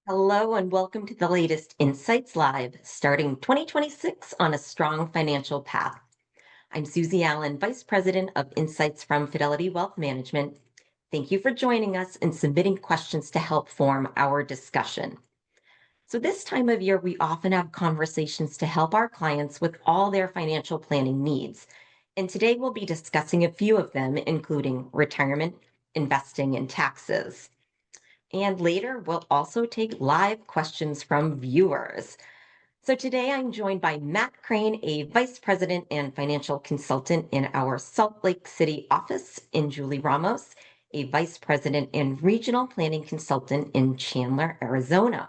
Hello and welcome to the latest Insights Live, starting 2026 on a strong financial path. I'm Susie Allen, Vice President of Insights from Fidelity Wealth Management. Thank you for joining us and submitting questions to help form our discussion. So, this time of year, we often have conversations to help our clients with all their financial planning needs. And today we'll be discussing a few of them, including retirement, investing, and taxes. And later, we'll also take live questions from viewers. So today I'm joined by Matt Crane, a vice president and financial consultant in our Salt Lake City office, and Julie Ramos, a vice president and regional planning consultant in Chandler, Arizona.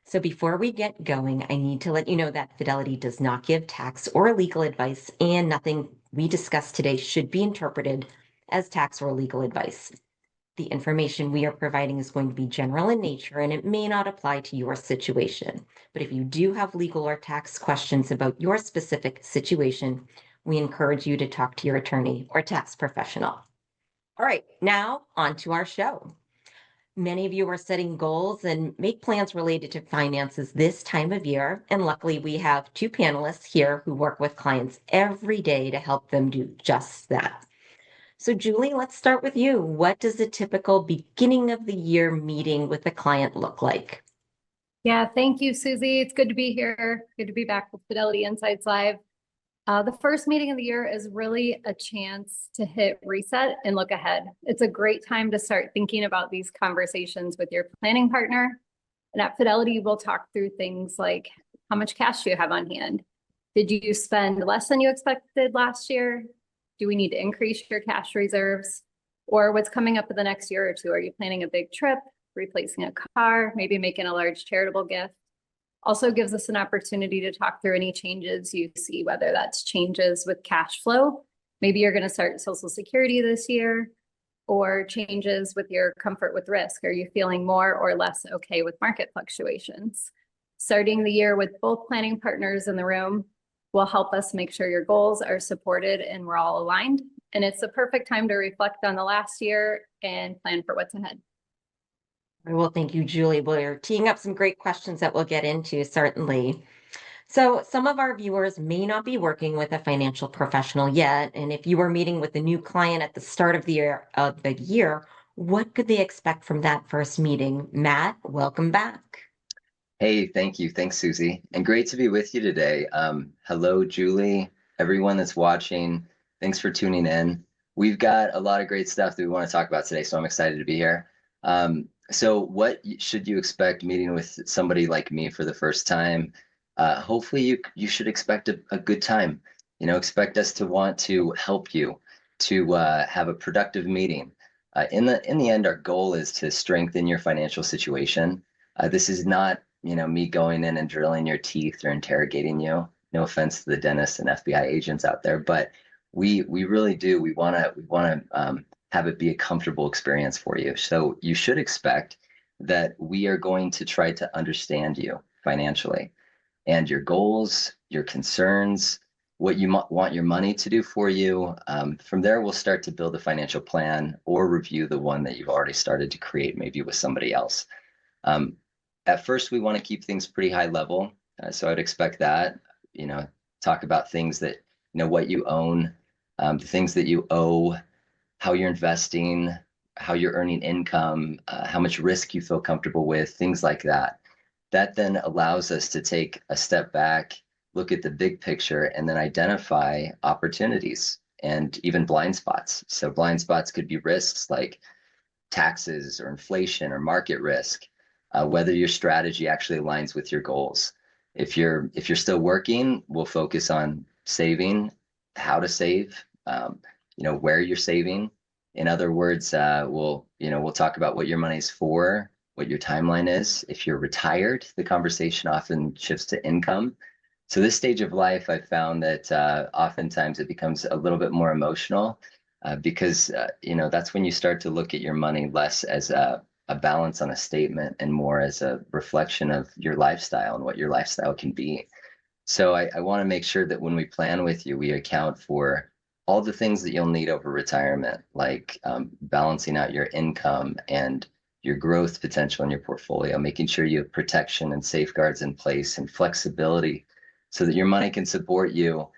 So before we get going, I need to let you know that Fidelity does not give tax or legal advice, and nothing we discuss today should be interpreted as tax or legal advice. The information we are providing is going to be general in nature and it may not apply to your situation. But if you do have legal or tax questions about your specific situation, we encourage you to talk to your attorney or tax professional. All right, now on to our show. Many of you are setting goals and make plans related to finances this time of year. And luckily, we have two panelists here who work with clients every day to help them do just that. So, Julie, let's start with you. What does a typical beginning of the year meeting with a client look like? Yeah, thank you, Susie. It's good to be here. Good to be back with Fidelity Insights Live. The first meeting of the year is really a chance to hit reset and look ahead. It's a great time to start thinking about these conversations with your planning partner. And at Fidelity, we'll talk through things like how much cash do you have on hand? Did you spend less than you expected last year? Do we need to increase your cash reserves? Or what's coming up in the next year or two? Are you planning a big trip, replacing a car, maybe making a large charitable gift? Also gives us an opportunity to talk through any changes you see, whether that's changes with cash flow. Maybe you're going to start Social Security this year, or changes with your comfort with risk. Are you feeling more or less okay with market fluctuations? Starting the year with both planning partners in the room will help us make sure your goals are supported and we're all aligned. And it's the perfect time to reflect on the last year and plan for what's ahead. Well, thank you, Julie. We're teeing up some great questions that we'll get into, certainly. So, some of our viewers may not be working with a financial professional yet. And if you were meeting with a new client at the start of the year, what could they expect from that first meeting? Matt, welcome back. Hey, thank you. Thanks, Susie. And great to be with you today. Hello, Julie, everyone that's watching. Thanks for tuning in. We've got a lot of great stuff that we want to talk about today, so I'm excited to be here. So what should you expect meeting with somebody like me for the first time? Hopefully you should expect a good time. Expect us to want to help you to have a productive meeting. In the end, our goal is to strengthen your financial situation. This is not me going in and drilling your teeth or interrogating you. No offense to the dentists and FBI agents out there, but we really do. We want to have it be a comfortable experience for you. So you should expect that we are going to try to understand you financially and your goals, your concerns, what you want your money to do for you. From there, we'll start to build a financial plan or review the one that you've already started to create, maybe with somebody else. At first, we want to keep things pretty high level. So I'd expect that, talk about things that, what you own, the things that you owe, how you're investing, how you're earning income, how much risk you feel comfortable with, things like that. That then allows us to take a step back, look at the big picture, and then identify opportunities and even blind spots. So blind spots could be risks like taxes or inflation or market risk, whether your strategy actually aligns with your goals. If you're still working, we'll focus on saving, how to save, where you're saving. In other words, we'll talk about what your money's for, what your timeline is. If you're retired, the conversation often shifts to income. So this stage of life, I found that oftentimes it becomes a little bit more emotional because that's when you start to look at your money less as a balance on a statement and more as a reflection of your lifestyle and what your lifestyle can be. So I want to make sure that when we plan with you, we account for all the things that you'll need over retirement, like balancing out your income and your growth potential in your portfolio, making sure you have protection and safeguards in place and flexibility so that your money can support you,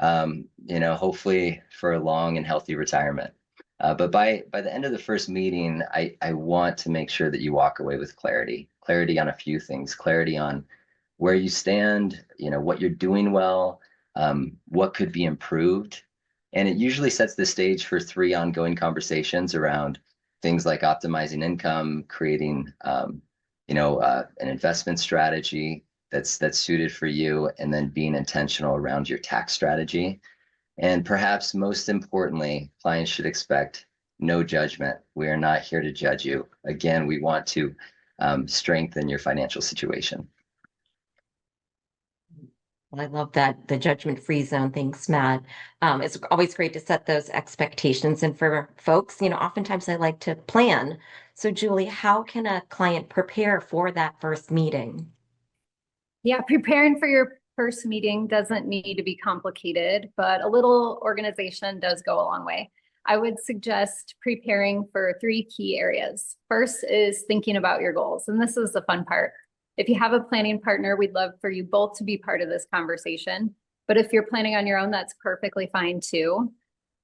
hopefully for a long and healthy retirement. But by the end of the first meeting, I want to make sure that you walk away with clarity on a few things, clarity on where you stand, what you're doing well, what could be improved. And it usually sets the stage for 3 ongoing conversations around things like optimizing income, creating, an investment strategy that's suited for you, and then being intentional around your tax strategy. And perhaps most importantly, clients should expect no judgment. We are not here to judge you. Again, we want to strengthen your financial situation. Well, I love that, the judgment-free zone. Thanks, Matt. It's always great to set those expectations. And for folks, oftentimes I like to plan. So Julie, how can a client prepare for that first meeting? Yeah, preparing for your first meeting doesn't need to be complicated, but a little organization does go a long way. I would suggest preparing for 3 key areas. First is thinking about your goals, and this is the fun part. If you have a planning partner, we'd love for you both to be part of this conversation. But if you're planning on your own, that's perfectly fine too.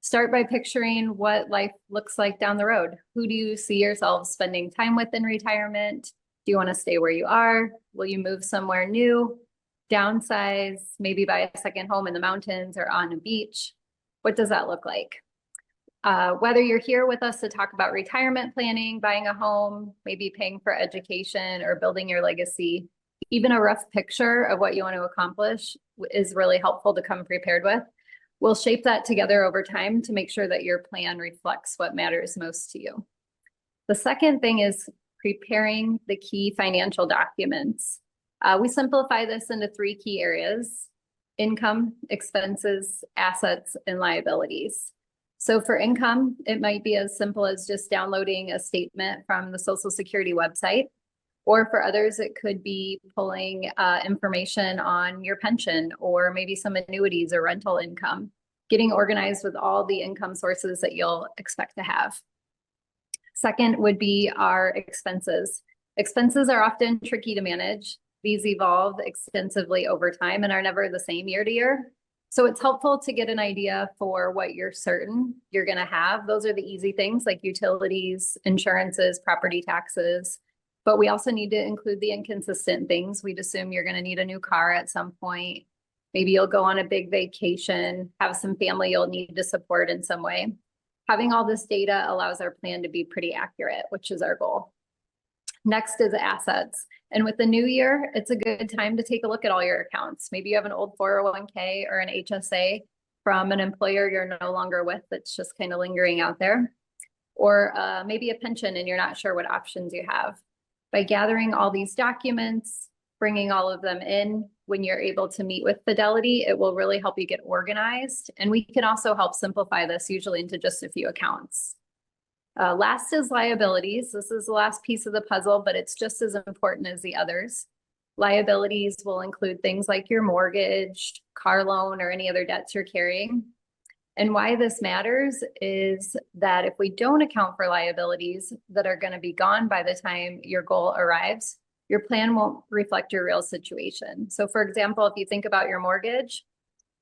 Start by picturing what life looks like down the road. Who do you see yourself spending time with in retirement? Do you want to stay where you are? Will you move somewhere new? Downsize, maybe buy a second home in the mountains or on a beach? What does that look like? Whether you're here with us to talk about retirement planning, buying a home, maybe paying for education or building your legacy, even a rough picture of what you want to accomplish is really helpful to come prepared with. We'll shape that together over time to make sure that your plan reflects what matters most to you. The second thing is preparing the key financial documents. We simplify this into 3 key areas: income, expenses, assets, and liabilities. So for income, it might be as simple as just downloading a statement from the Social Security website. Or for others, it could be pulling information on your pension or maybe some annuities or rental income, getting organized with all the income sources that you'll expect to have. Second would be our expenses. Expenses are often tricky to manage. These evolve extensively over time and are never the same year to year. So it's helpful to get an idea for what you're certain you're going to have. Those are the easy things like utilities, insurances, property taxes. But we also need to include the inconsistent things. We'd assume you're going to need a new car at some point. Maybe you'll go on a big vacation, have some family you'll need to support in some way. Having all this data allows our plan to be pretty accurate, which is our goal. Next is assets. And with the new year, it's a good time to take a look at all your accounts. Maybe you have an old 401k or an HSA from an employer you're no longer with that's just kind of lingering out there. Or maybe a pension and you're not sure what options you have. By gathering all these documents, bringing all of them in, when you're able to meet with Fidelity, it will really help you get organized. And we can also help simplify this usually into just a few accounts. Last is liabilities. This is the last piece of the puzzle, but it's just as important as the others. Liabilities will include things like your mortgage, car loan, or any other debts you're carrying. And why this matters is that if we don't account for liabilities that are going to be gone by the time your goal arrives, your plan won't reflect your real situation. So for example, if you think about your mortgage,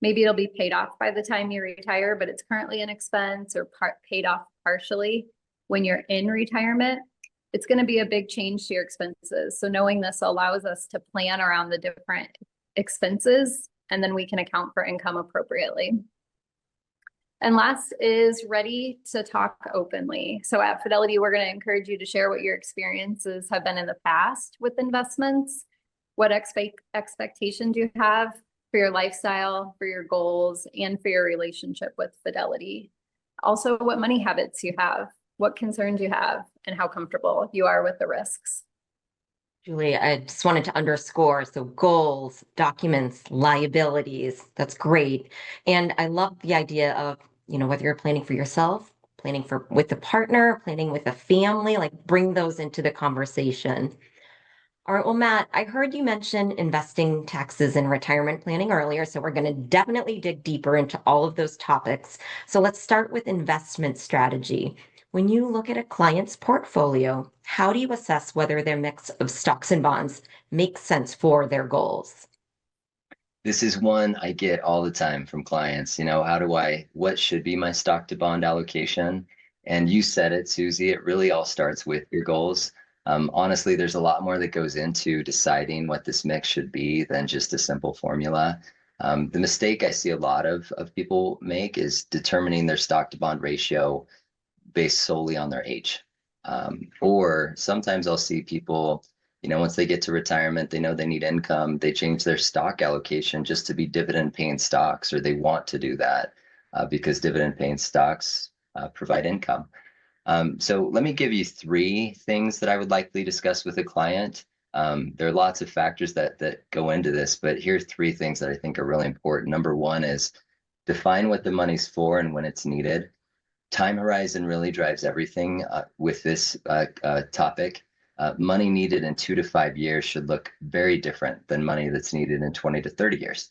maybe it'll be paid off by the time you retire, but it's currently an expense or paid off partially. When you're in retirement, it's going to be a big change to your expenses. So knowing this allows us to plan around the different expenses, and then we can account for income appropriately. And last is ready to talk openly. So at Fidelity, we're going to encourage you to share what your experiences have been in the past with investments, what expectations you have for your lifestyle, for your goals, and for your relationship with Fidelity. Also, what money habits you have, what concerns you have, and how comfortable you are with the risks. Julie, I just wanted to underscore, so goals, documents, liabilities, that's great. And I love the idea of, whether you're planning for yourself, planning with a partner, planning with a family, like bring those into the conversation. All right, well, Matt, I heard you mention investing, taxes, and retirement planning earlier, so we're going to definitely dig deeper into all of those topics. So let's start with investment strategy. When you look at a client's portfolio, how do you assess whether their mix of stocks and bonds makes sense for their goals? This is one I get all the time from clients. What should be my stock to bond allocation? And you said it, Susie, it really all starts with your goals. Honestly, there's a lot more that goes into deciding what this mix should be than just a simple formula. The mistake I see a lot of people make is determining their stock to bond ratio based solely on their age. Or sometimes I'll see people, once they get to retirement, they know they need income, they change their stock allocation just to be dividend paying stocks, or they want to do that because dividend paying stocks provide income. So let me give you three things that I would likely discuss with a client. There are lots of factors that go into this, but here are three things that I think are really important. Number one is define what the money's for and when it's needed. Time horizon really drives everything with this topic. Money needed in 2 to 5 years should look very different than money that's needed in 20 to 30 years.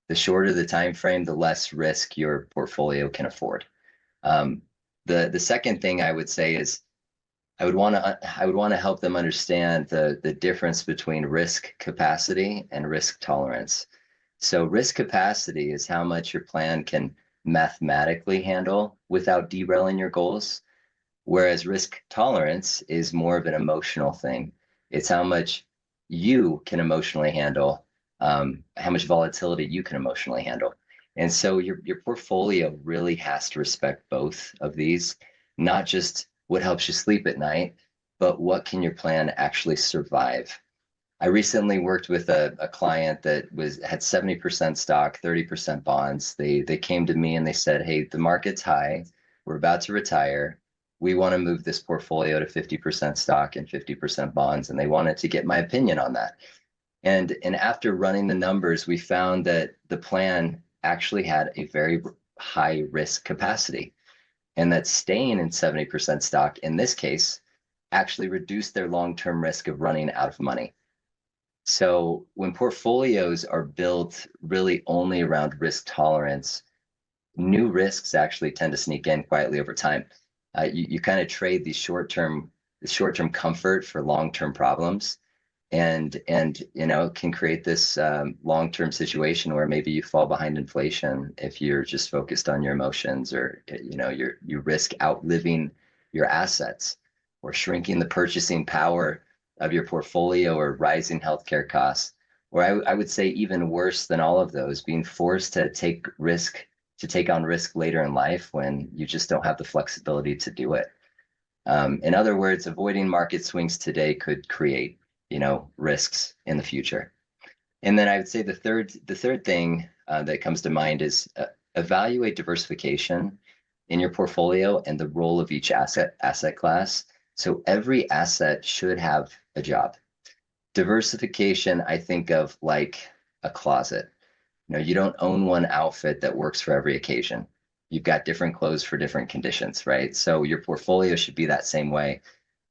The shorter the time frame, the less risk your portfolio can afford. The second thing I would say is I would want to help them understand the difference between risk capacity and risk tolerance. So risk capacity is how much your plan can mathematically handle without derailing your goals, whereas risk tolerance is more of an emotional thing. It's how much you can emotionally handle, how much volatility you can emotionally handle. And so your portfolio really has to respect both of these, not just what helps you sleep at night, but what can your plan actually survive. I recently worked with a client that had 70% stock, 30% bonds. They came to me and they said, "Hey, the market's high. We're about to retire. We want to move this portfolio to 50% stock and 50% bonds." And they wanted to get my opinion on that. And after running the numbers, we found that the plan actually had a very high risk capacity, and that staying in 70% stock in this case actually reduced their long-term risk of running out of money. So when portfolios are built really only around risk tolerance, new risks actually tend to sneak in quietly over time. You kind of trade these short-term comfort for long-term problems, and can create this long-term situation where maybe you fall behind inflation if you're just focused on your emotions, or you risk outliving your assets, or shrinking the purchasing power of your portfolio, or rising healthcare costs, or I would say even worse than all of those, being forced to take on risk later in life when you just don't have the flexibility to do it. In other words, avoiding market swings today could create, risks in the future. And then I would say the third thing that comes to mind is evaluate diversification in your portfolio and the role of each asset class. So every asset should have a job. Diversification, I think of like a closet. You don't own one outfit that works for every occasion. You've got different clothes for different conditions, right? So your portfolio should be that same way.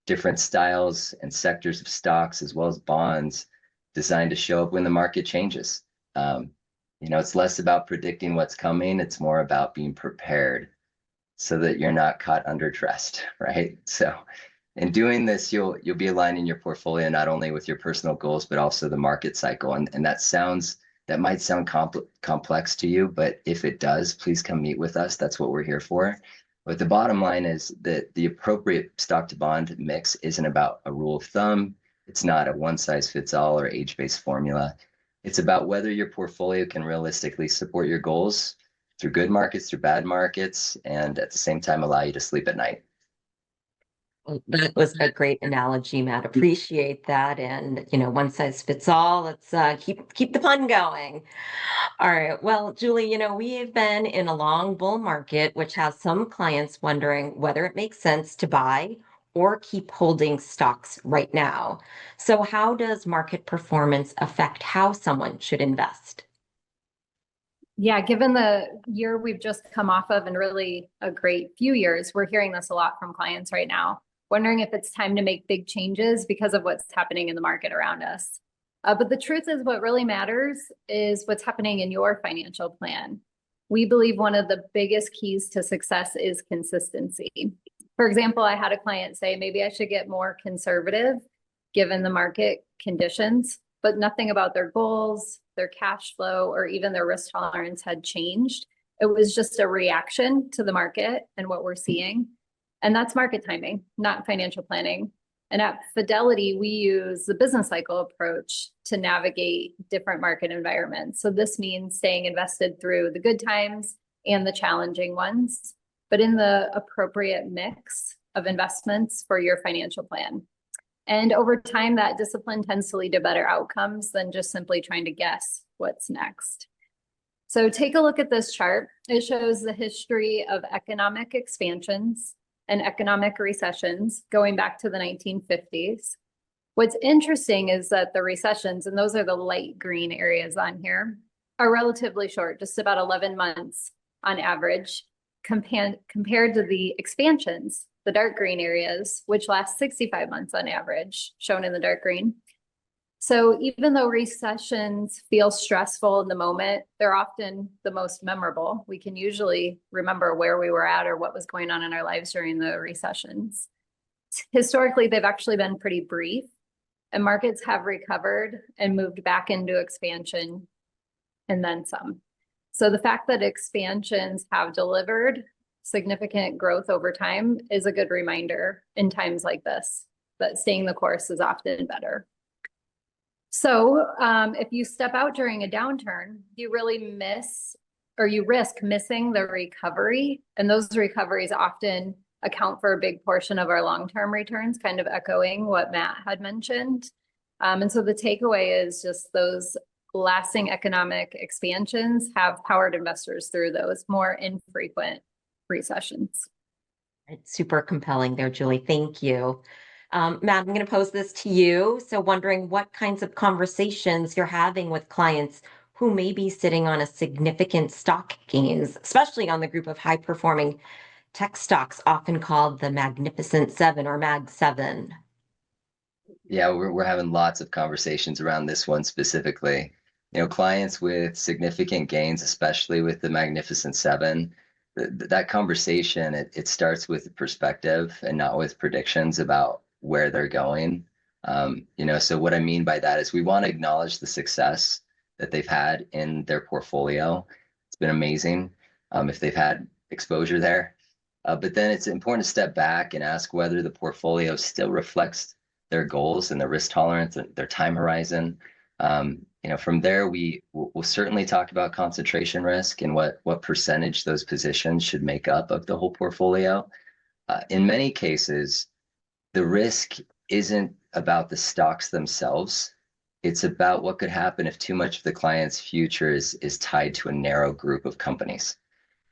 Different styles and sectors of stocks as well as bonds designed to show up when the market changes. It's less about predicting what's coming. It's more about being prepared so that you're not caught underdressed, right? So in doing this, you'll be aligning your portfolio not only with your personal goals, but also the market cycle. And that might sound complex to you, but if it does, please come meet with us. That's what we're here for. But the bottom line is that the appropriate stock to bond mix isn't about a rule of thumb. It's not a one size fits all or age-based formula. It's about whether your portfolio can realistically support your goals through good markets, through bad markets, and at the same time allow you to sleep at night. Well, that was a great analogy, Matt. Appreciate that. And, one size fits all. Let's keep the pun going. All right. Well, Julie, we have been in a long bull market, which has some clients wondering whether it makes sense to buy or keep holding stocks right now. So how does market performance affect how someone should invest? Yeah, given the year we've just come off of and really a great few years, we're hearing this a lot from clients right now, wondering if it's time to make big changes because of what's happening in the market around us. But the truth is, what really matters is what's happening in your financial plan. We believe one of the biggest keys to success is consistency. For example, I had a client say, maybe I should get more conservative given the market conditions, but nothing about their goals, their cash flow, or even their risk tolerance had changed. It was just a reaction to the market and what we're seeing. And that's market timing, not financial planning. And at Fidelity, we use the business cycle approach to navigate different market environments. So this means staying invested through the good times and the challenging ones, but in the appropriate mix of investments for your financial plan. And over time, that discipline tends to lead to better outcomes than just simply trying to guess what's next. So take a look at this chart. It shows the history of economic expansions and economic recessions going back to the 1950s. What's interesting is that the recessions, and those are the light green areas on here, are relatively short, just about 11 months on average, compared to the expansions, the dark green areas, which last 65 months on average, shown in the dark green. So even though recessions feel stressful in the moment, they're often the most memorable. We can usually remember where we were at or what was going on in our lives during the recessions. Historically, they've actually been pretty brief, and markets have recovered and moved back into expansion and then some. So the fact that expansions have delivered significant growth over time is a good reminder in times like this, that staying the course is often better. So if you step out during a downturn, you really miss, or you risk missing the recovery. And those recoveries often account for a big portion of our long-term returns, kind of echoing what Matt had mentioned. And so the takeaway is just those lasting economic expansions have powered investors through those more infrequent recessions. It's super compelling there, Julie. Thank you. Matt, I'm going to pose this to you. So wondering what kinds of conversations you're having with clients who may be sitting on a significant stock gains, especially on the group of high-performing tech stocks, often called the Magnificent Seven or Mag 7. Yeah, we're having lots of conversations around this one specifically. You know, clients with significant gains, especially with the Magnificent Seven, that conversation, it starts with perspective and not with predictions about where they're going. You know, so what I mean by that is we want to acknowledge the success that they've had in their portfolio. It's been amazing if they've had exposure there. But then it's important to step back and ask whether the portfolio still reflects their goals and their risk tolerance and their time horizon. You know, from there, we'll certainly talk about concentration risk and what percentage those positions should make up of the whole portfolio. In many cases, the risk isn't about the stocks themselves. It's about what could happen if too much of the client's future is tied to a narrow group of companies.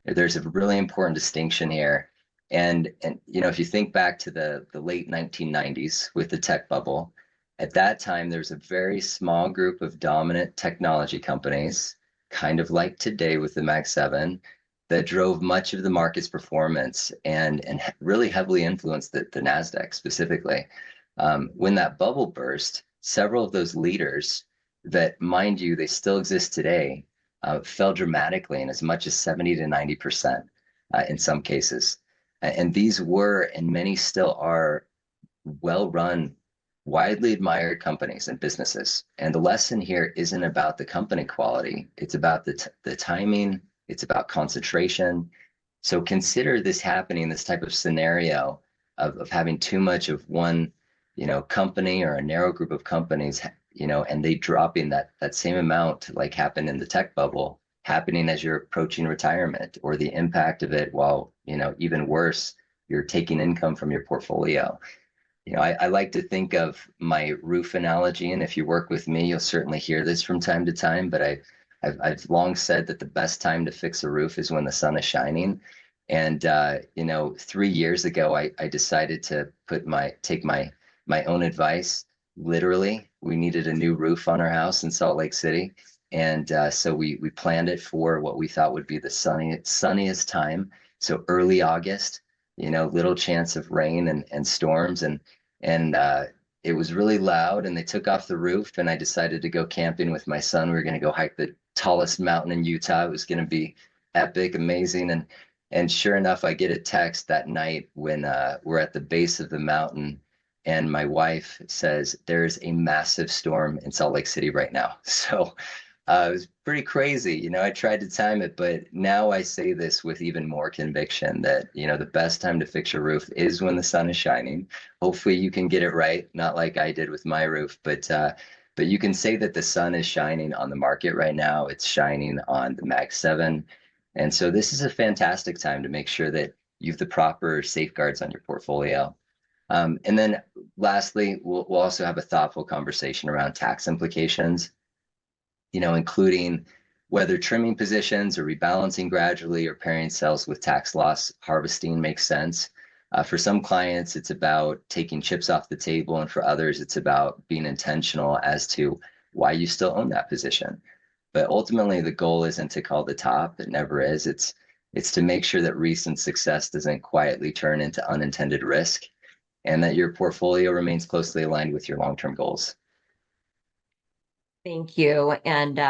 There's a really important distinction here. And you know, if you think back to the late 1990s with the tech bubble, at that time, there's a very small group of dominant technology companies, kind of like today with the Mag 7, that drove much of the market's performance and really heavily influenced the NASDAQ specifically. When that bubble burst, several of those leaders that, mind you, they still exist today, fell dramatically in as much as 70 to 90% in some cases. And these were, and many still are, well-run, widely admired companies and businesses. And the lesson here isn't about the company quality. It's about the timing. It's about concentration. So consider this happening, this type of scenario of having too much of one, you know, company or a narrow group of companies, you know, and they dropping that same amount like happened in the tech bubble, happening as you're approaching retirement, or the impact of it while, you know, even worse, you're taking income from your portfolio. You know, I like to think of my roof analogy, and if you work with me, you'll certainly hear this from time to time, but I've long said that the best time to fix a roof is when the sun is shining. And you know, 3 years ago, I decided to take my own advice literally. We needed a new roof on our house in Salt Lake City, and so we planned it for what we thought would be the sunniest time. So early August, you know, little chance of rain and storms, and it was really loud, and they took off the roof, and I decided to go camping with my son. We were going to go hike the tallest mountain in Utah. It was going to be epic, amazing, And sure enough, I get a text that night when we're at the base of the mountain, and my wife says there's a massive storm in Salt Lake City right now. So it was pretty crazy. You know, I tried to time it, but now I say this with even more conviction that, you know, the best time to fix your roof is when the sun is shining. Hopefully you can get it right, not like I did with my roof, but you can say that the sun is shining on the market right now. It's shining on the Mag 7. And so this is a fantastic time to make sure that you have the proper safeguards on your portfolio. And then lastly, we'll also have a thoughtful conversation around tax implications, you know, including whether trimming positions or rebalancing gradually or pairing sales with tax loss harvesting makes sense. For some clients, it's about taking chips off the table, and for others, it's about being intentional as to why you still own that position. But ultimately, the goal isn't to call the top. It never is. It's to make sure that recent success doesn't quietly turn into unintended risk, and that your portfolio remains closely aligned with your long-term goals. Thank you. And,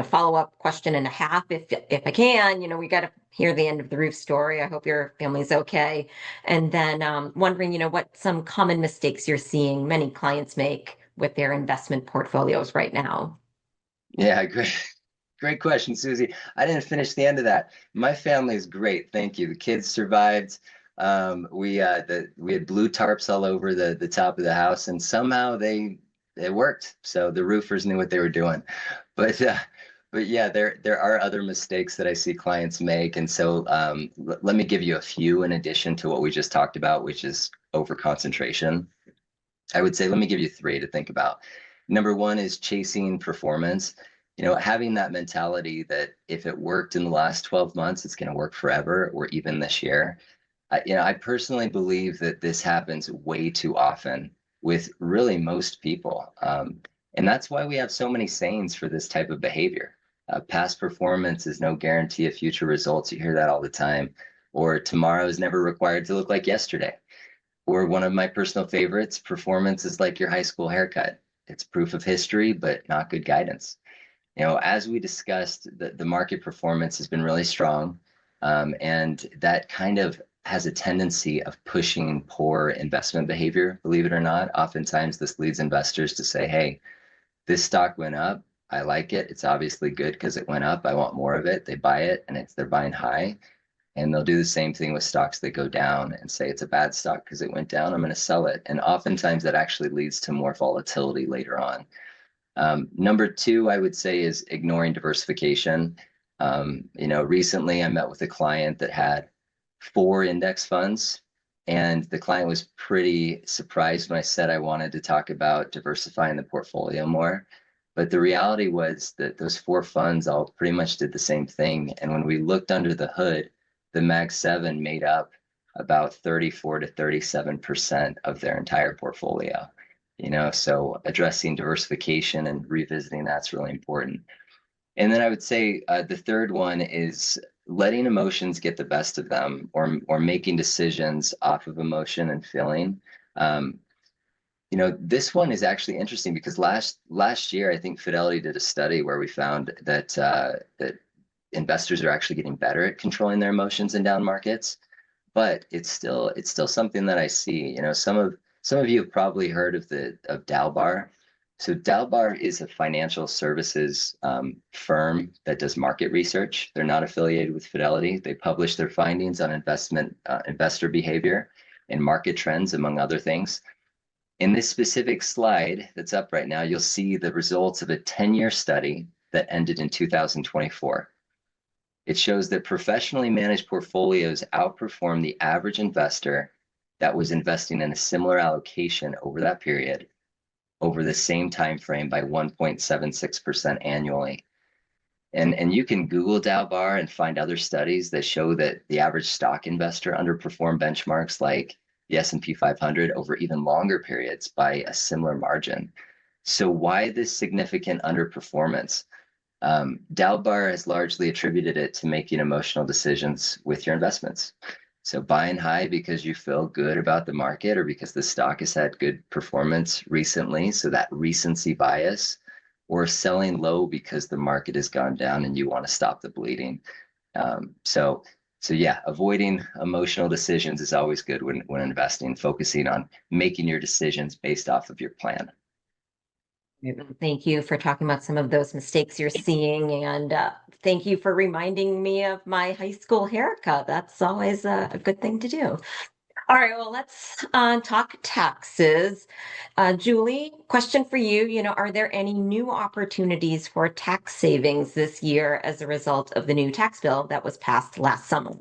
follow-up question and a half, if I can. We got to hear the end of the roof story. I hope your family's okay. And then wondering, what some common mistakes you're seeing many clients make with their investment portfolios right now. Yeah, great question, Susie. I didn't finish the end of that. My family is great, thank you. The kids survived. We had blue tarps all over the top of the house, and somehow it worked. So the roofers knew what they were doing. But yeah, there are other mistakes that I see clients make, and so let me give you a few in addition to what we just talked about, which is over concentration. I would say let me give you three to think about. Number one is chasing performance. You know, having that mentality that if it worked in the last 12 months, it's going to work forever or even this year. I personally believe that this happens way too often with really most people. And that's why we have so many sayings for this type of behavior. Past performance is no guarantee of future results. You hear that all the time. Or tomorrow is never required to look like yesterday. Or one of my personal favorites, performance is like your high school haircut. It's proof of history, but not good guidance. You know, as we discussed, the market performance has been really strong. And that kind of has a tendency of pushing poor investment behavior, believe it or not. Oftentimes this leads investors to say, hey, this stock went up. I like it. It's obviously good because it went up. I want more of it. They buy it and they're buying high. And they'll do the same thing with stocks that go down and say it's a bad stock because it went down. I'm going to sell it. And oftentimes that actually leads to more volatility later on. Number two, I would say, is ignoring diversification. Recently I met with a client that had 4 index funds, and the client was pretty surprised when I said I wanted to talk about diversifying the portfolio more. But the reality was that those 4 funds all pretty much did the same thing. And when we looked under the hood, the Mag 7 made up about 34 to 37% of their entire portfolio. So addressing diversification and revisiting that's really important. And then I would say the third one is letting emotions get the best of them, or making decisions off of emotion and feeling. This one is actually interesting because last year I think Fidelity did a study where we found that that investors are actually getting better at controlling their emotions in down markets, but it's still something that I see. Some of you have probably heard of Dalbar. So Dalbar is a financial services firm that does market research. They're not affiliated with Fidelity. They publish their findings on investor behavior and market trends, among other things. In this specific slide that's up right now, you'll see the results of a 10-year study that ended in 2024. It shows that professionally managed portfolios outperform the average investor that was investing in a similar allocation over that period, over the same time frame, by 1.76% annually. And you can Google Dalbar and find other studies that show that the average stock investor underperformed benchmarks like the S&P 500 over even longer periods by a similar margin. So why this significant underperformance? Dalbar has largely attributed it to making emotional decisions with your investments. So buying high because you feel good about the market or because the stock has had good performance recently, so that recency bias, or selling low because the market has gone down and you want to stop the bleeding. So So yeah, avoiding emotional decisions is always good when investing, focusing on making your decisions based off of your plan. Thank you for talking about some of those mistakes you're seeing, and thank you for reminding me of my high school haircut. That's always a good thing to do. All right, well, let's talk taxes. Julie, question for you. Are there any new opportunities for tax savings this year as a result of the new tax bill that was passed last summer?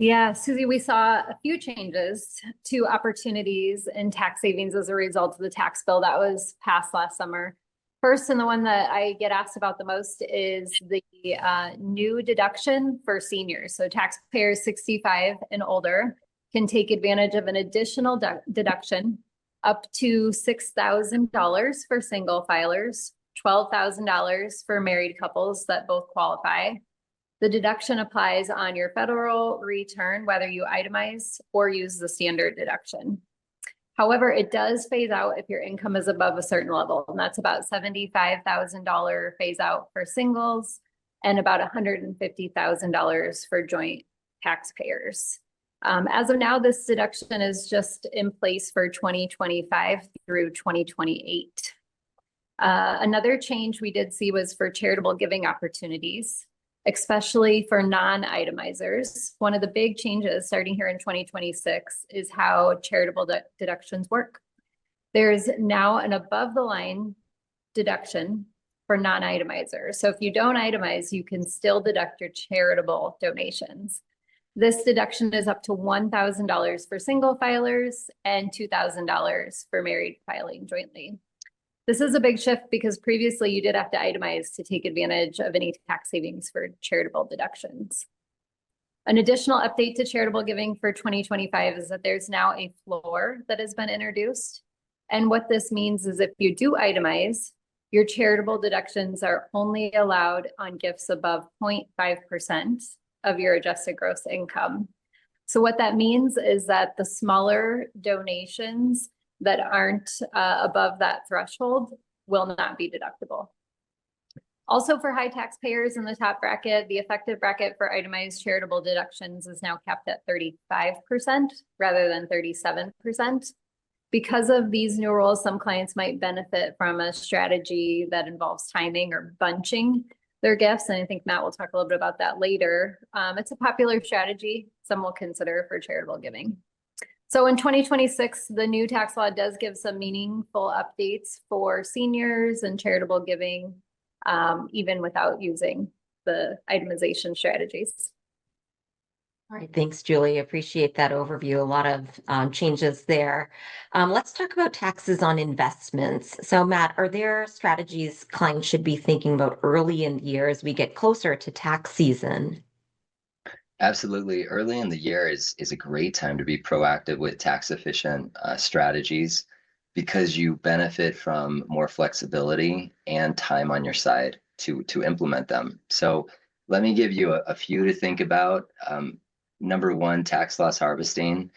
Yeah, Susie, we saw a few changes to opportunities in tax savings as a result of the tax bill that was passed last summer. First, and the one that I get asked about the most is the new deduction for seniors. So taxpayers 65 and older can take advantage of an additional deduction up to $6,000 for single filers, $12,000 for married couples that both qualify. The deduction applies on your federal return, whether you itemize or use the standard deduction. However, it does phase out if your income is above a certain level, and that's about $75,000 phase out for singles and about $150,000 for joint taxpayers. As of now, this deduction is just in place for 2025 through 2028. Another change we did see was for charitable giving opportunities, especially for non-itemizers. One of the big changes starting here in 2026 is how charitable deductions work. There's now an above the line deduction for non-itemizers. So if you don't itemize, you can still deduct your charitable donations. This deduction is up to $1,000 for single filers and $2,000 for married filing jointly. This is a big shift because previously you did have to itemize to take advantage of any tax savings for charitable deductions. An additional update to charitable giving for 2025 is that there's now a floor that has been introduced. And what this means is if you do itemize, your charitable deductions are only allowed on gifts above 0.5% of your adjusted gross income. So what that means is that the smaller donations that aren't above that threshold will not be deductible. Also, for high taxpayers in the top bracket, the effective bracket for itemized charitable deductions is now capped at 35% rather than 37%. Because of these new rules, some clients might benefit from a strategy that involves timing or bunching their gifts. And I think Matt will talk a little bit about that later. It's a popular strategy some will consider for charitable giving. So in 2026, the new tax law does give some meaningful updates for seniors and charitable giving, even without using the itemization strategies. All right, thanks, Julie. Appreciate that overview. A lot of changes there. Let's talk about taxes on investments. So, Matt, are there strategies clients should be thinking about early in the year as we get closer to tax season? Absolutely. Early in the year is a great time to be proactive with tax efficient strategies because you benefit from more flexibility and time on your side to implement them. So let me give you a few to think about. Number one, tax loss harvesting.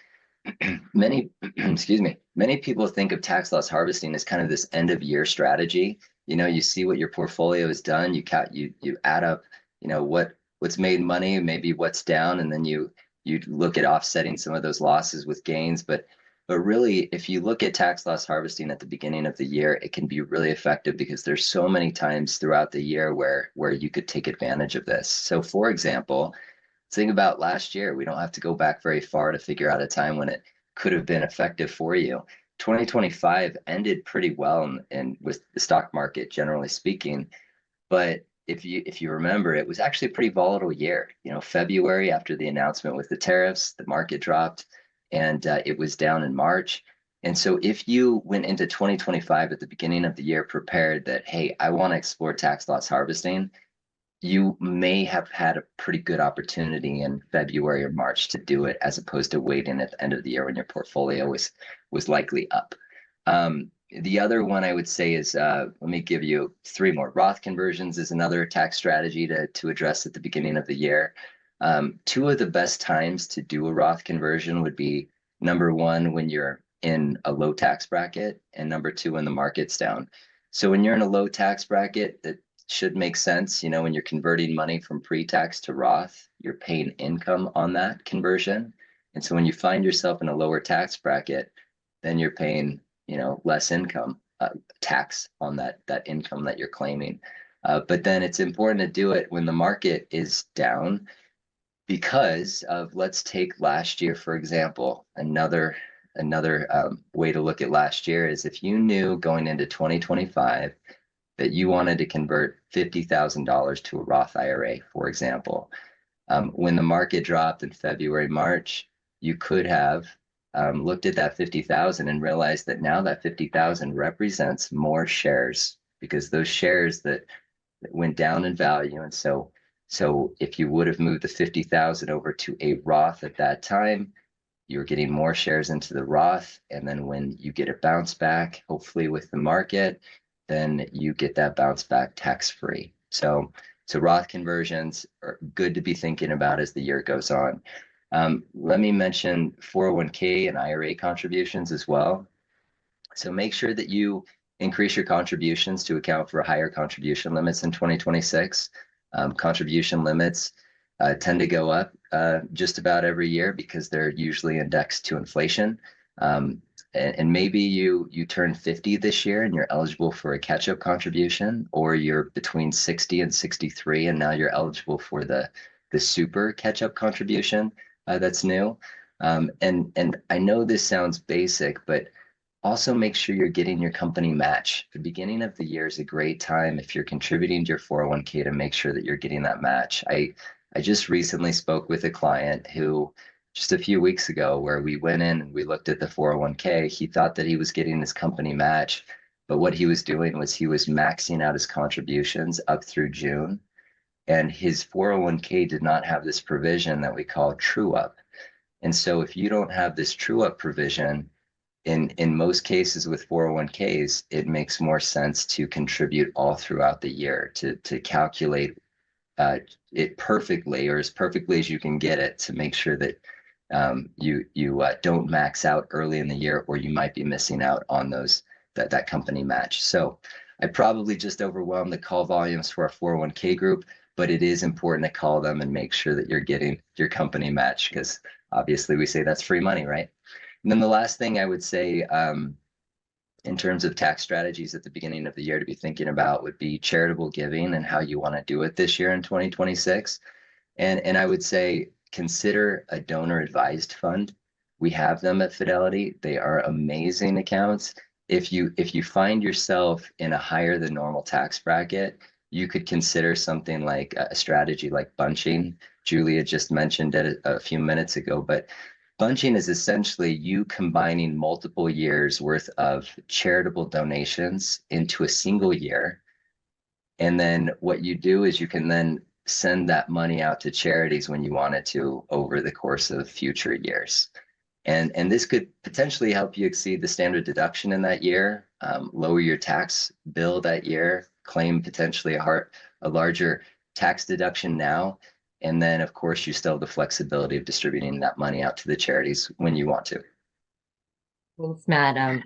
Many, excuse me, many people think of tax loss harvesting as kind of this end of year strategy. You see what your portfolio has done, you add up, what's made money, maybe what's down, and then you look at offsetting some of those losses with gains. But really, if you look at tax loss harvesting at the beginning of the year, it can be really effective because there's so many times throughout the year where you could take advantage of this. So for example, think about last year. We don't have to go back very far to figure out a time when it could have been effective for you. 2025 ended pretty well and with the stock market, generally speaking. But if you remember, it was actually a pretty volatile year. February, after the announcement with the tariffs, the market dropped and it was down in March. And so if you went into 2025 at the beginning of the year prepared that, hey, I want to explore tax loss harvesting, you may have had a pretty good opportunity in February or March to do it, as opposed to waiting at the end of the year when your portfolio was likely up. The other one I would say is, let me give you three more. Roth conversions is another tax strategy to address at the beginning of the year. Two of the best times to do a Roth conversion would be number one, when you're in a low tax bracket, and number two, when the market's down. So when you're in a low tax bracket, should make sense. You know, when you're converting money from pre-tax to Roth, you're paying income on that conversion. And so when you find yourself in a lower tax bracket, then you're paying, you know, less income tax on that income that you're claiming. But then it's important to do it when the market is down because of, let's take last year, for example. Another way to look at last year is if you knew going into 2025 that you wanted to convert $50,000 to a Roth IRA, for example. When the market dropped in February, March, you could have looked at that 50,000 and realized that now that 50,000 represents more shares because those shares that went down in value. And so if you would have moved the 50,000 over to a Roth at that time, you're getting more shares into the Roth. And then when you get a bounce back, hopefully with the market, then you get that bounce back tax-free. So Roth conversions are good to be thinking about as the year goes on. Let me mention 401k and IRA contributions as well. So make sure that you increase your contributions to account for higher contribution limits in 2026. Contribution limits tend to go up just about every year because they're usually indexed to inflation. And maybe you turn 50 this year and you're eligible for a catch-up contribution, or you're between 60 and 63 and now you're eligible for the super catch-up contribution that's new. And I know this sounds basic, but also make sure you're getting your company match. The beginning of the year is a great time if you're contributing to your 401k to make sure that you're getting that match. I just recently spoke with a client who just a few weeks ago where we went in and we looked at the 401k. He thought that he was getting his company match, but what he was doing was he was maxing out his contributions up through June. And his 401k did not have this provision that we call true up. And so if you don't have this true up provision, in most cases with 401ks, it makes more sense to contribute all throughout the year to calculate it perfectly, or as perfectly as you can get it, to make sure that you don't max out early in the year, or you might be missing out on that company match. So I probably just overwhelmed the call volumes for our 401k group, but it is important to call them and make sure that you're getting your company match, because obviously we say that's free money, right? And then the last thing I would say in terms of tax strategies at the beginning of the year to be thinking about would be charitable giving and how you want to do it this year in 2026. And I would say consider a donor advised fund. We have them at Fidelity. They are amazing accounts. If you find yourself in a higher than normal tax bracket, you could consider something like a strategy like bunching. Julia just mentioned it a few minutes ago, but bunching is essentially you combining multiple years worth of charitable donations into a single year. And then what you do is you can then send that money out to charities when you wanted to over the course of future years. And this could potentially help you exceed the standard deduction in that year, lower your tax bill that year, claim potentially a larger tax deduction now. And then, of course, you still have the flexibility of distributing that money out to the charities when you want to. Thanks, Matt.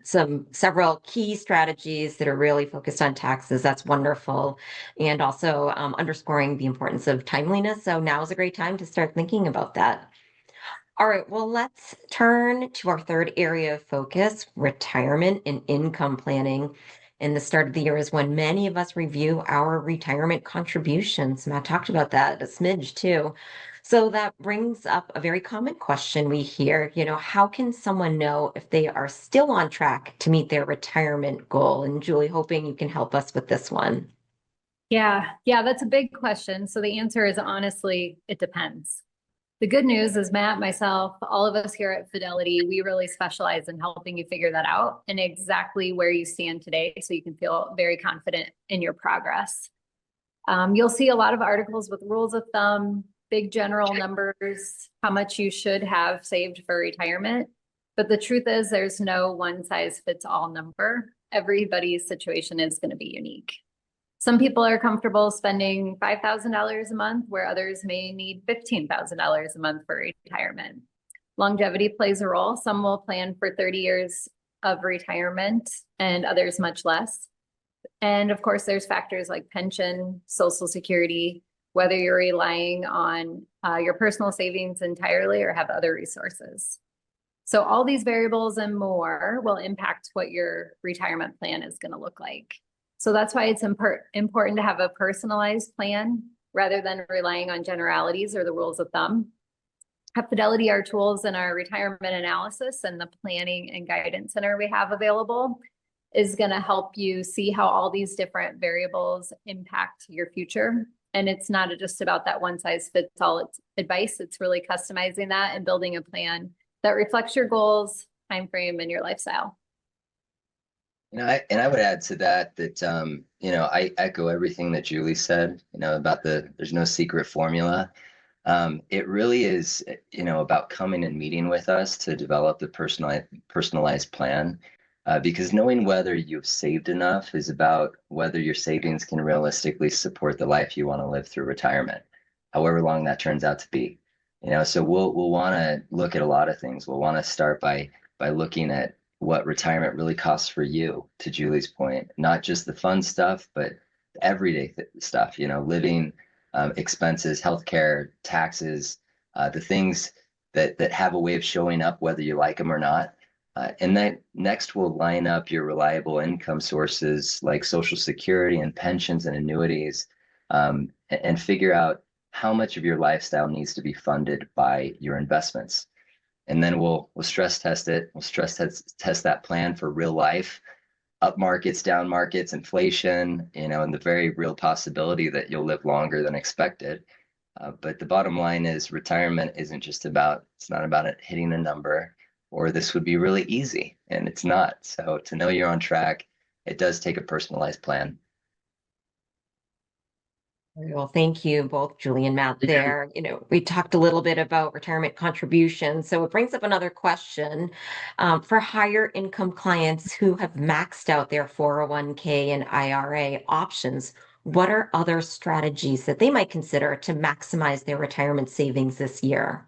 Several key strategies that are really focused on taxes. That's wonderful. And also underscoring the importance of timeliness. So now is a great time to start thinking about that. All right, well, let's turn to our third area of focus, retirement and income planning. And the start of the year is when many of us review our retirement contributions. Matt talked about that a smidge too. So that brings up a very common question we hear, how can someone know if they are still on track to meet their retirement goal? And Julie, hoping you can help us with this one. Yeah, that's a big question. So the answer is honestly, it depends. The good news is Matt, myself, all of us here at Fidelity, we really specialize in helping you figure that out and exactly where you stand today so you can feel very confident in your progress. You'll see a lot of articles with rules of thumb, big general numbers, how much you should have saved for retirement. But the truth is there's no one size fits all number. Everybody's situation is going to be unique. Some people are comfortable spending $5,000 a month, where others may need $15,000 a month for retirement. Longevity plays a role. Some will plan for 30 years of retirement and others much less. And of course, there's factors like pension, Social Security, whether you're relying on your personal savings entirely or have other resources. So all these variables and more will impact what your retirement plan is going to look like. So that's why it's important to have a personalized plan rather than relying on generalities or the rules of thumb. At Fidelity, our tools in our retirement analysis and the planning and guidance center we have available is going to help you see how all these different variables impact your future. And it's not just about that one size fits all advice. It's really customizing that and building a plan that reflects your goals, time frame, and your lifestyle. I would add to that, I echo everything that Julie said, about there's no secret formula. It really is, about coming and meeting with us to develop the personalized plan. Because knowing whether you've saved enough is about whether your savings can realistically support the life you want to live through retirement, however long that turns out to be. So we'll want to look at a lot of things. We'll want to start by looking at what retirement really costs for you, to Julie's point, not just the fun stuff, but the everyday stuff, living expenses, healthcare, taxes, the things that have a way of showing up whether you like them or not. And then next we'll line up your reliable income sources like Social Security and pensions and annuities, and figure out how much of your lifestyle needs to be funded by your investments. And then we'll stress test it. We'll stress test that plan for real life, up markets, down markets, inflation, and the very real possibility that you'll live longer than expected. But the bottom line is retirement it's not about it hitting a number, or this would be really easy, and it's not. So to know you're on track, it does take a personalized plan. Well, thank you both, Julie and Matt there. We talked a little bit about retirement contributions. So it brings up another question. For higher income clients who have maxed out their 401k and IRA options, what are other strategies that they might consider to maximize their retirement savings this year?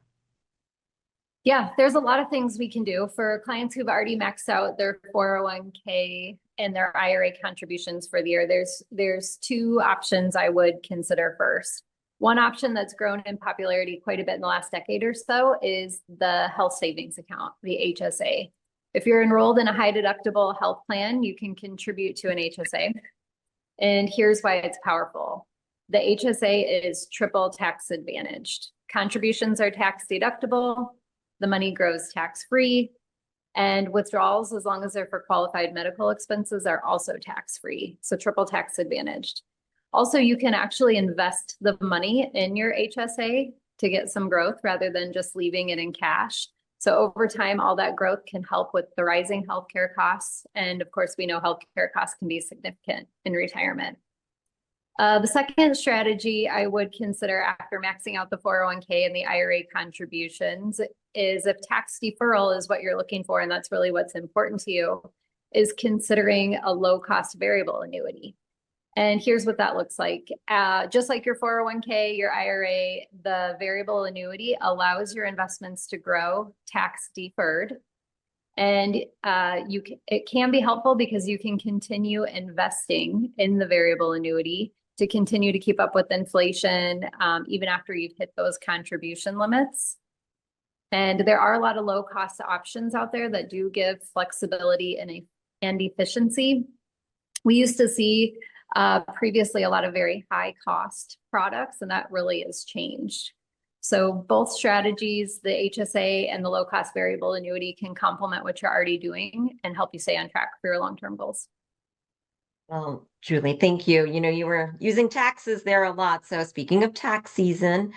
Yeah, there's a lot of things we can do for clients who've already maxed out their 401k and their IRA contributions for the year. There's two options I would consider first. One option that's grown in popularity quite a bit in the last decade or so is the health savings account, the HSA. If you're enrolled in a high deductible health plan, you can contribute to an HSA. And here's why it's powerful. The HSA is triple tax advantaged. Contributions are tax deductible. The money grows tax-free, and withdrawals, as long as they're for qualified medical expenses, are also tax-free. So triple tax advantaged. Also, you can actually invest the money in your HSA to get some growth rather than just leaving it in cash. So over time, all that growth can help with the rising healthcare costs. And of course, we know healthcare costs can be significant in retirement. The second strategy I would consider after maxing out the 401k and the IRA contributions is, if tax deferral is what you're looking for, and that's really what's important to you, is considering a low cost variable annuity. And here's what that looks like. Just like your 401k, your IRA, the variable annuity allows your investments to grow tax deferred. And it can be helpful because you can continue investing in the variable annuity to continue to keep up with inflation, even after you've hit those contribution limits. And there are a lot of low cost options out there that do give flexibility and efficiency. We used to see previously a lot of very high cost products, and that really has changed. So both strategies, the HSA and the low cost variable annuity, can complement what you're already doing and help you stay on track for your long-term goals. Well, Julie, thank you. You were using taxes there a lot. So speaking of tax season,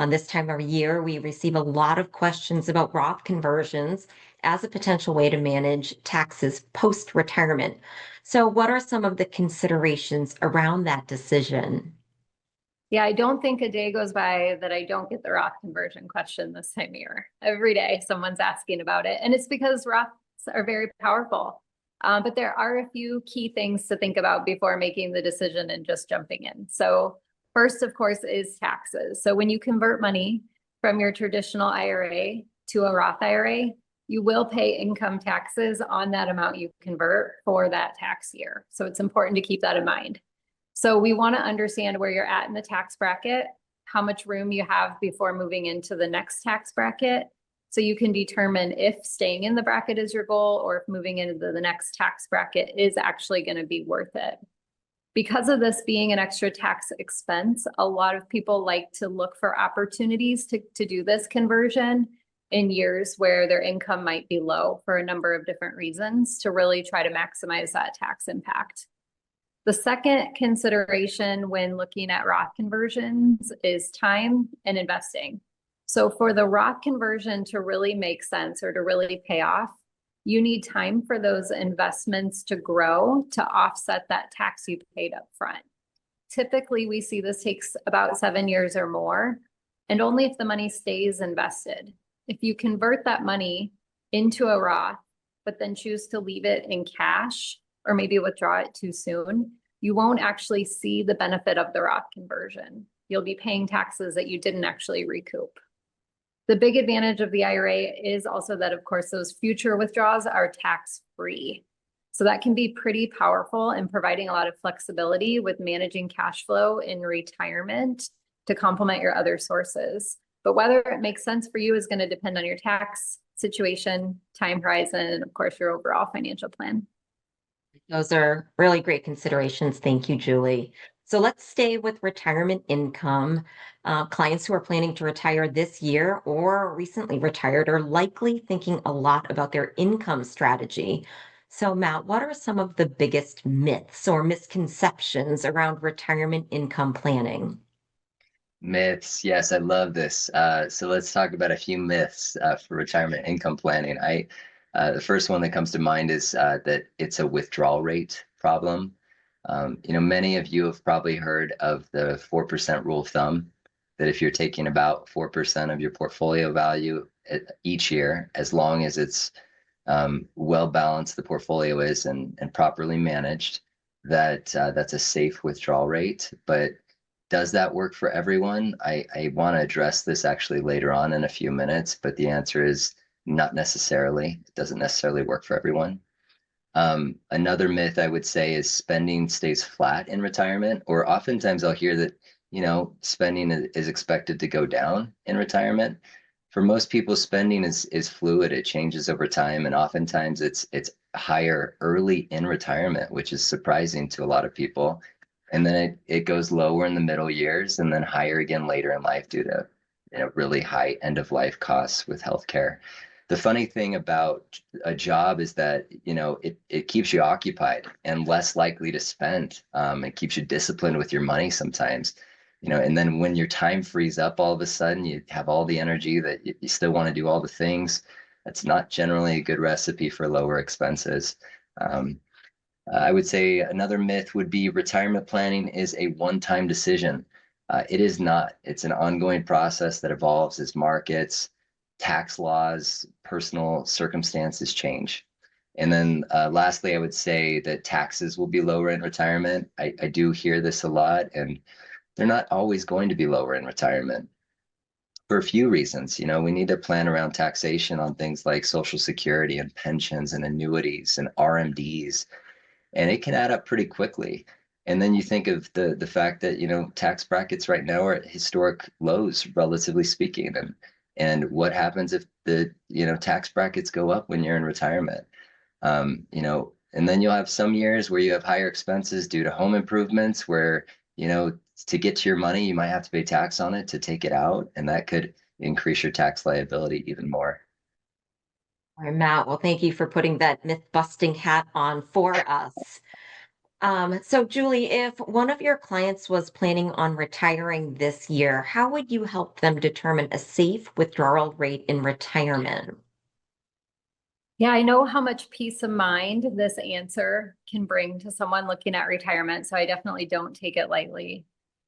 this time of year, we receive a lot of questions about Roth conversions as a potential way to manage taxes post-retirement. So what are some of the considerations around that decision? Yeah, I don't think a day goes by that I don't get the Roth conversion question this time of year. Every day someone's asking about it. And it's because Roths are very powerful. But there are a few key things to think about before making the decision and just jumping in. So first, of course, is taxes. So when you convert money from your traditional IRA to a Roth IRA, you will pay income taxes on that amount you convert for that tax year. So it's important to keep that in mind. So we want to understand where you're at in the tax bracket, how much room you have before moving into the next tax bracket. So you can determine if staying in the bracket is your goal or if moving into the next tax bracket is actually going to be worth it. Because of this being an extra tax expense, a lot of people like to look for opportunities to do this conversion in years where their income might be low for a number of different reasons to really try to maximize that tax impact. The second consideration when looking at Roth conversions is time and investing. So for the Roth conversion to really make sense or to really pay off, you need time for those investments to grow to offset that tax you paid up front. Typically, we see this takes about 7 years or more, and only if the money stays invested. If you convert that money into a Roth, but then choose to leave it in cash or maybe withdraw it too soon, you won't actually see the benefit of the Roth conversion. You'll be paying taxes that you didn't actually recoup. The big advantage of the IRA is also that, of course, those future withdrawals are tax-free. So that can be pretty powerful in providing a lot of flexibility with managing cash flow in retirement to complement your other sources. But whether it makes sense for you is going to depend on your tax situation, time horizon, and of course, your overall financial plan. Those are really great considerations. Thank you, Julie. So let's stay with retirement income. Clients who are planning to retire this year or recently retired are likely thinking a lot about their income strategy. So Matt, what are some of the biggest myths or misconceptions around retirement income planning? Myths. Yes, I love this. So let's talk about a few myths for retirement income planning. The first one that comes to mind is that it's a withdrawal rate problem. Many of you have probably heard of the 4% rule of thumb, that if you're taking about 4% of your portfolio value each year, as long as it's well balanced, the portfolio is and properly managed, that's a safe withdrawal rate. But does that work for everyone? I want to address this actually later on in a few minutes, but the answer is not necessarily. It doesn't necessarily work for everyone. Another myth I would say is spending stays flat in retirement, or oftentimes I'll hear that, spending is expected to go down in retirement. For most people, spending is fluid. It changes over time, and oftentimes it's higher early in retirement, which is surprising to a lot of people. And then it goes lower in the middle years and then higher again later in life due to really high end of life costs with healthcare. The funny thing about a job is that it keeps you occupied and less likely to spend. It keeps you disciplined with your money sometimes. And then when your time frees up, all of a sudden you have all the energy that you still want to do all the things. That's not generally a good recipe for lower expenses. I would say another myth would be retirement planning is a one-time decision. It is not. It's an ongoing process that evolves as markets, tax laws, personal circumstances change. And then lastly, I would say that taxes will be lower in retirement. I do hear this a lot, and they're not always going to be lower in retirement for a few reasons. We need to plan around taxation on things like Social Security and pensions and annuities and RMDs. And it can add up pretty quickly. And then you think of the fact that, tax brackets right now are at historic lows, relatively speaking. And what happens if the, tax brackets go up when you're in retirement? And then you'll have some years where you have higher expenses due to home improvements where, to get to your money, you might have to pay tax on it to take it out. And that could increase your tax liability even more. All right, Matt, well, thank you for putting that myth-busting hat on for us. So Julie, if one of your clients was planning on retiring this year, how would you help them determine a safe withdrawal rate in retirement? Yeah, I know how much peace of mind this answer can bring to someone looking at retirement, so I definitely don't take it lightly.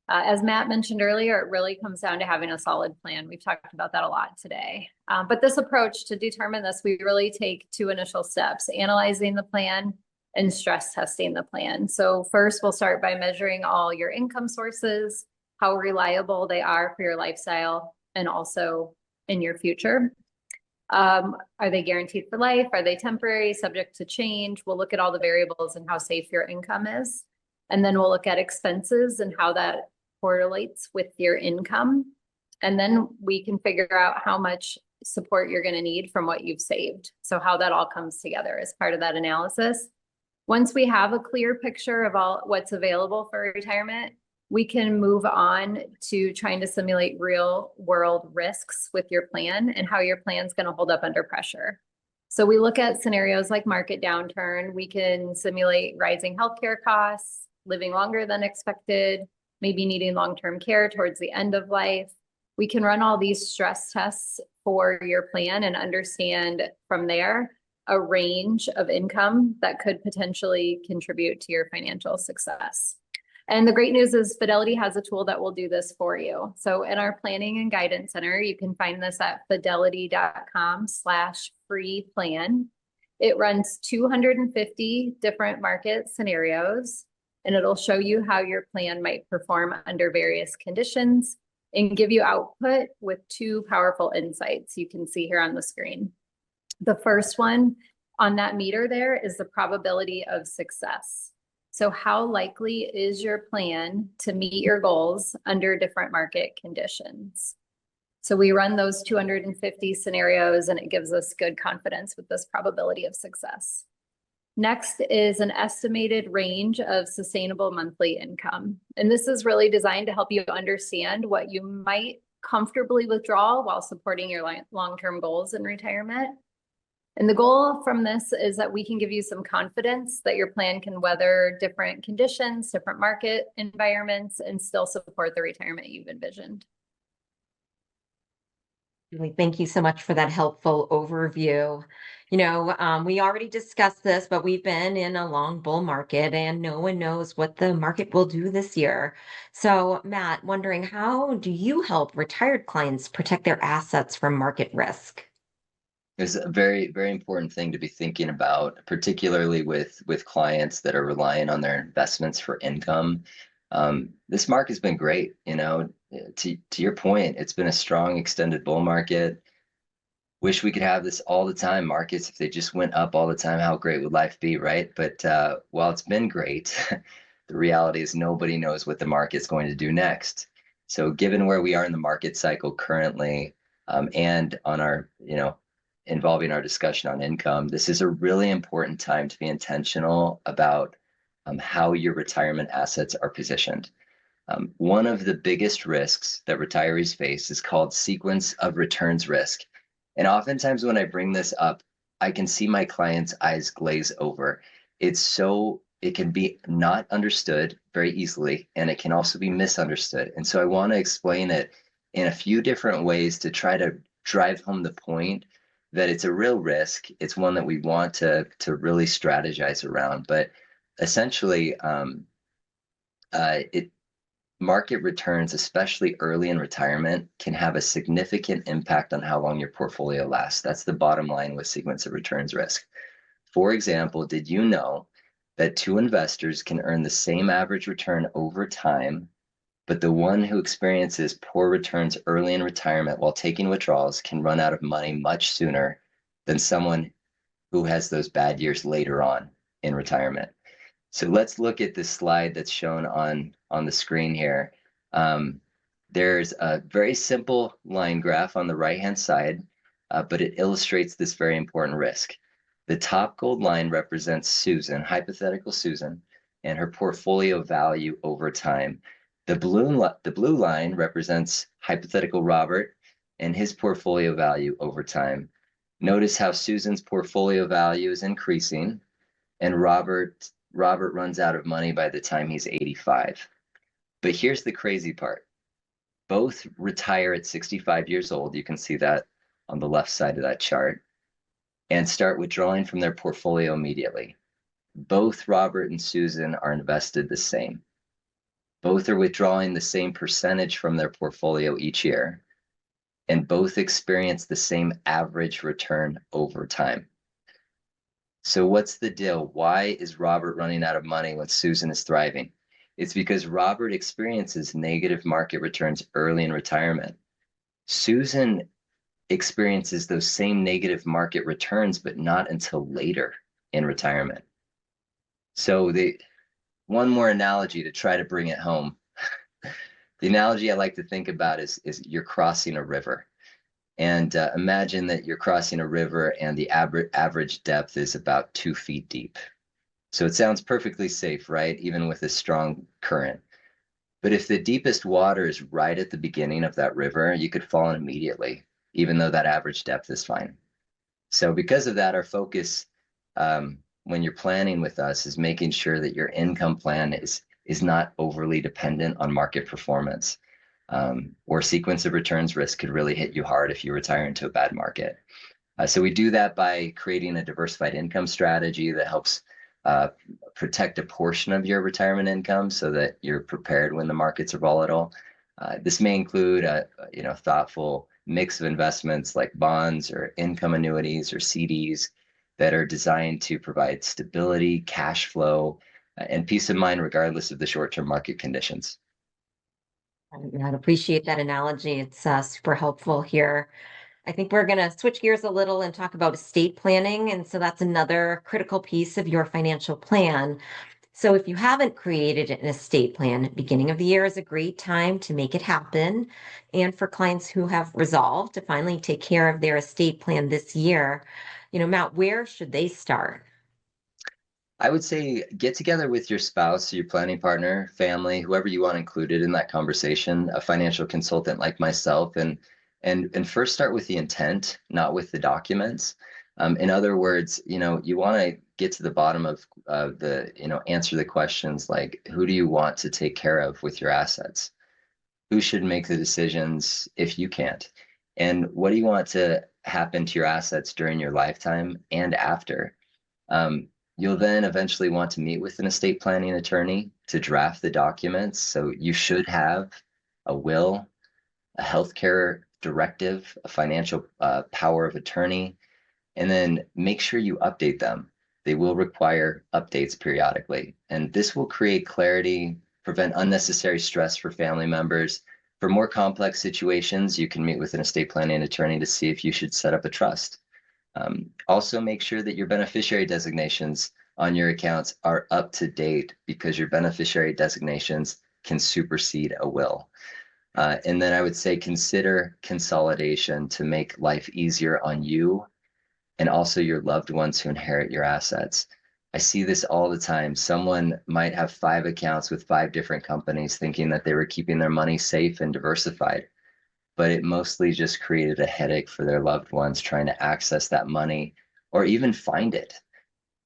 As Matt mentioned earlier, it really comes down to having a solid plan. We've talked about that a lot today. But this approach to determine this, we really take 2 initial steps: analyzing the plan and stress testing the plan. So first, we'll start by measuring all your income sources, how reliable they are for your lifestyle, and also in your future. Are they guaranteed for life? Are they temporary, subject to change? We'll look at all the variables and how safe your income is. And then we'll look at expenses and how that correlates with your income. And then we can figure out how much support you're going to need from what you've saved. So how that all comes together as part of that analysis. Once we have a clear picture of all what's available for retirement, we can move on to trying to simulate real world risks with your plan and how your plan's going to hold up under pressure. So we look at scenarios like market downturn. We can simulate rising healthcare costs, living longer than expected, maybe needing long-term care towards the end of life. We can run all these stress tests for your plan and understand from there a range of income that could potentially contribute to your financial success. And the great news is Fidelity has a tool that will do this for you. So in our planning and guidance center, you can find this at fidelity.com/free plan. It runs 250 different market scenarios, and it'll show you how your plan might perform under various conditions and give you output with two powerful insights you can see here on the screen. The first one on that meter there is the probability of success. So how likely is your plan to meet your goals under different market conditions? So we run those 250 scenarios and it gives us good confidence with this probability of success. Next is an estimated range of sustainable monthly income. And this is really designed to help you understand what you might comfortably withdraw while supporting your long-term goals in retirement. And the goal from this is that we can give you some confidence that your plan can weather different conditions, different market environments, and still support the retirement you've envisioned. Julie, thank you so much for that helpful overview. We already discussed this, but we've been in a long bull market and no one knows what the market will do this year. So Matt, wondering, how do you help retired clients protect their assets from market risk? It's a very, very important thing to be thinking about, particularly with clients that are relying on their investments for income. This market's been great, to your point, it's been a strong extended bull market. Wish we could have this all the time. Markets, if they just went up all the time, how great would life be, right? But while it's been great, the reality is nobody knows what the market's going to do next. So given where we are in the market cycle currently, and on our, involving our discussion on income, this is a really important time to be intentional about how your retirement assets are positioned. One of the biggest risks that retirees face is called sequence of returns risk. And oftentimes when I bring this up, I can see my clients' eyes glaze over. It can be not understood very easily, and it can also be misunderstood. And so I want to explain it in a few different ways to try to drive home the point that it's a real risk. It's one that we want to really strategize around. But essentially, market returns, especially early in retirement, can have a significant impact on how long your portfolio lasts. That's the bottom line with sequence of returns risk. For example, did you know that two investors can earn the same average return over time, but the one who experiences poor returns early in retirement while taking withdrawals can run out of money much sooner than someone who has those bad years later on in retirement? So let's look at this slide that's shown on the screen here. There's a very simple line graph on the right-hand side, but it illustrates this very important risk. The top gold line represents Susan, hypothetical Susan, and her portfolio value over time. The blue line represents hypothetical Robert and his portfolio value over time. Notice how Susan's portfolio value is increasing and Robert runs out of money by the time he's 85. But here's the crazy part. Both retire at 65 years old. You can see that on the left side of that chart, and start withdrawing from their portfolio immediately. Both Robert and Susan are invested the same. Both are withdrawing the same percentage from their portfolio each year, and both experience the same average return over time. So what's the deal? Why is Robert running out of money when Susan is thriving? It's because Robert experiences negative market returns early in retirement. Susan experiences those same negative market returns, but not until later in retirement. So one more analogy to try to bring it home. The analogy I like to think about is you're crossing a river. And imagine that you're crossing a river and the average depth is about 2 feet deep. So it sounds perfectly safe, right? Even with a strong current. But if the deepest water is right at the beginning of that river, you could fall in immediately, even though that average depth is fine. So because of that, our focus when you're planning with us is making sure that your income plan is not overly dependent on market performance, or sequence of returns risk could really hit you hard if you retire into a bad market. So we do that by creating a diversified income strategy that helps protect a portion of your retirement income so that you're prepared when the markets are volatile. This may include a thoughtful mix of investments like bonds or income annuities or CDs that are designed to provide stability, cash flow, and peace of mind regardless of the short-term market conditions. I'd appreciate that analogy. It's super helpful here. I think we're going to switch gears a little and talk about estate planning. And so that's another critical piece of your financial plan. So if you haven't created an estate plan, beginning of the year is a great time to make it happen. And for clients who have resolved to finally take care of their estate plan this year, Matt, where should they start? I would say get together with your spouse, your planning partner, family, whoever you want included in that conversation, a financial consultant like myself, and first start with the intent, not with the documents. In other words, you want to get to the bottom of answer the questions like, who do you want to take care of with your assets? Who should make the decisions if you can't? And what do you want to happen to your assets during your lifetime and after? You'll then eventually want to meet with an estate planning attorney to draft the documents. So you should have a will, a healthcare directive, a financial power of attorney, and then make sure you update them. They will require updates periodically. And this will create clarity, prevent unnecessary stress for family members. For more complex situations, you can meet with an estate planning attorney to see if you should set up a trust. Also, make sure that your beneficiary designations on your accounts are up to date because your beneficiary designations can supersede a will. And then I would say consider consolidation to make life easier on you and also your loved ones who inherit your assets. I see this all the time. Someone might have 5 accounts with 5 different companies thinking that they were keeping their money safe and diversified, but it mostly just created a headache for their loved ones trying to access that money or even find it.